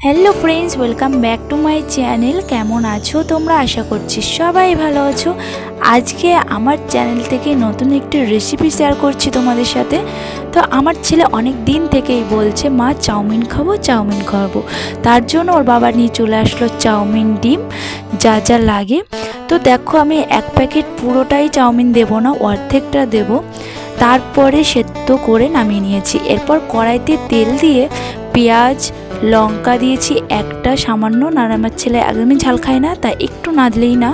Hello friends, welcome back to my channel. কেমন আছো তোমরা? আশা করছি সবাই ভালো আছো। আজকে আমার চ্যানেল থেকে নতুন একটি রেসিপি শেয়ার করছি তোমাদের সাথে। তো আমার ছেলে অনেক দিন থেকেই বলছে মা চাউমিন খাবো চাউমিন খাবো। তার জন্য ওর বাবা নিয়ে চলে আসলো চাউমিন, ডিম, যা যা লাগে। তো দেখো, আমি এক প্যাকেট পুরোটাই চাউমিন দেবো না, অর্ধেকটা দেবো। তারপরে সেদ্ধ করে নামিয়ে নিয়েছি। এরপর কড়াইতে তেল দিয়ে পেঁয়াজ, লঙ্কা দিয়েছি একটা সামান্য, আর আমার ছেলে একদমই ঝাল খায় না, তাই একটু না দিলেই না।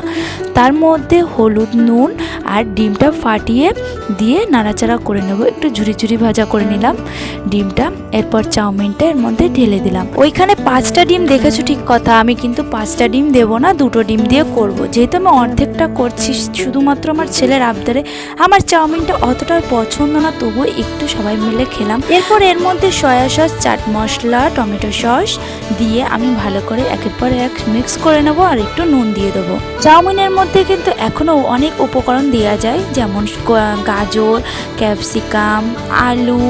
তার মধ্যে হলুদ, নুন আর ডিমটা ফাটিয়ে দিয়ে নাড়াচাড়া করে নেব। একটু ঝুরি ঝুরি ভাজা করে নিলাম ডিমটা। এরপর চাউমিনটা এর মধ্যে ঢেলে দিলাম। ওইখানে 5টা ডিম দেখেছো, ঠিক কথা। আমি কিন্তু 5টা ডিম দেবো না, 2টো ডিম দিয়ে করব। যেহেতু আমি অর্ধেকটা করছি শুধুমাত্র আমার ছেলের আবদারে। আমার চাউমিনটা অতটা পছন্দ না, তবুও একটু সবাই মিলে খেলাম। এরপর এর মধ্যে soya sauce, chaat masala, tomato sauce দিয়ে আমি ভালো করে একের পর এক মিক্স করে নেব। আর একটু নুন দিয়ে দেবো। চাউমিনের মধ্যে কিন্তু এখনও অনেক উপকরণ দেওয়া যায়, যেমন গাজর, ক্যাপসিকাম, আলু,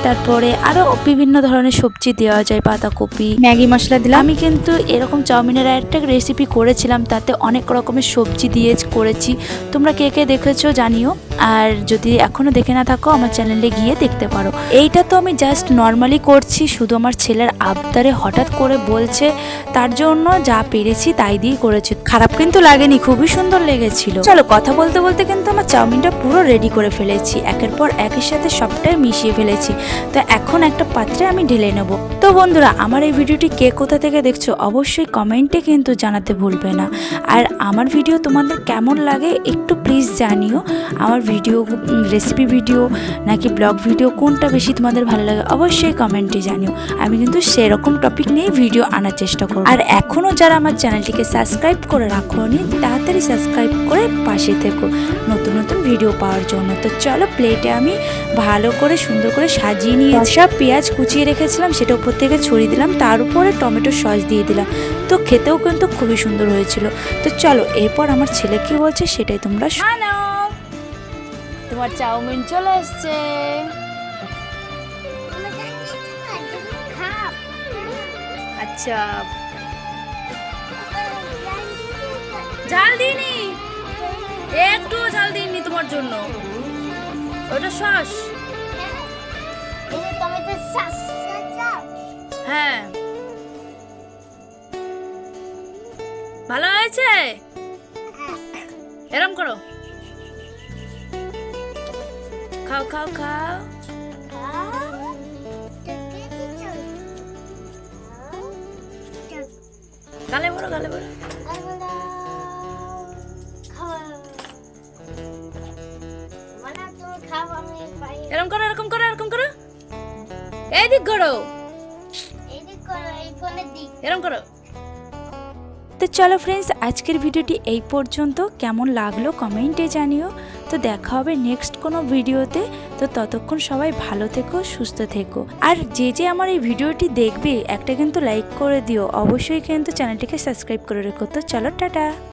তারপরে আরও বিভিন্ন ধরনের সবজি দেওয়া যায়, পাতাকপি, ম্যাগি মশলা দিলাম। আমি কিন্তু এরকম চাউমিনের একটা রেসিপি করেছিলাম, তাতে অনেক রকমের সবজি দিয়ে করেছি। তোমরা কে কে দেখেছো জানিও, আর যদি এখনও দেখে না থাকো আমার চ্যানেলে গিয়ে দেখতে পারো। এইটা তো আমি জাস্ট নর্মালি করছি, শুধু আমার ছেলের আবদারে হঠাৎ করে বলছে, তার জন্য যা পেরেছি তাই দিয়েই করেছি। খারাপ কিন্তু লাগেনি, খুবই সুন্দর লেগেছিল। চলো, কথা বলতে বলতে কিন্তু আমার চাউমিনটা পুরো রেডি করে ফেলেছি। একের পর একের সাথে সবটাই মিশিয়ে ফেলেছি। তো এখন একটা পাত্রে আমি ঢেলে নেব। তো বন্ধুরা, আমার এই ভিডিওটি কে কোথা থেকে দেখছো অবশ্যই কমেন্টে কিন্তু জানাতে ভুলবে না। আর আমার ভিডিও তোমাদের কেমন লাগে একটু প্লিজ জানিও। আমার ভিডিও, রেসিপি ভিডিও নাকি ব্লগ ভিডিও, কোনটা বেশি তোমাদের ভালো লাগে অবশ্যই কমেন্টে জানিও। আমি কিন্তু সেরকম টপিক নিয়ে ভিডিও আনার চেষ্টা করব। আর এখনও যারা আমার চ্যানেলটিকে সাবস্ক্রাইব করে রাখোনি, তাড়াতাড়ি সাবস্ক্রাইব করে পাশে থেকো নতুন নতুন ভিডিও পাওয়ার জন্য। তো চলো, প্লেটে আমি ভালো করে সুন্দর করে সাজিয়ে নিয়ে সব পেঁয়াজ কুচিয়ে রেখেছিলাম সেটা উপর থেকে ছড়িয়ে দিলাম, তার উপরে টমেটো সস দিয়ে দিলাম। তো খেতেও কিন্তু খুবই সুন্দর হয়েছিল। তো চলো, এরপর আমার ছেলে কি বলছে সেটাই তোমরা শোনো। তোমার চাউমিন চলে এসছে। আচ্ছা, ঝাল দিইনি, একটু ঝাল দিইনি তোমার জন্য। ওটা সস। হ্যাঁ, ভালো হয়েছে। এরম করো, খাও খাও খাও। গালে বড়, গালে বড়। এরকম করো, এরকম করো, এরকম করো, এইদিক করো, এরকম করো। তো চলো ফ্রেন্ডস, আজকের ভিডিওটি এই পর্যন্ত। কেমন লাগলো কমেন্টে জানিও। তো দেখা হবে নেক্সট কোনো ভিডিওতে। তো ততক্ষণ সবাই ভালো থেকো, সুস্থ থেকো। আর যে যে আমার এই ভিডিওটি দেখবে একটা কিন্তু লাইক করে দিও, অবশ্যই কিন্তু চ্যানেলটিকে সাবস্ক্রাইব করে রেখো। তো চলো, টাটা।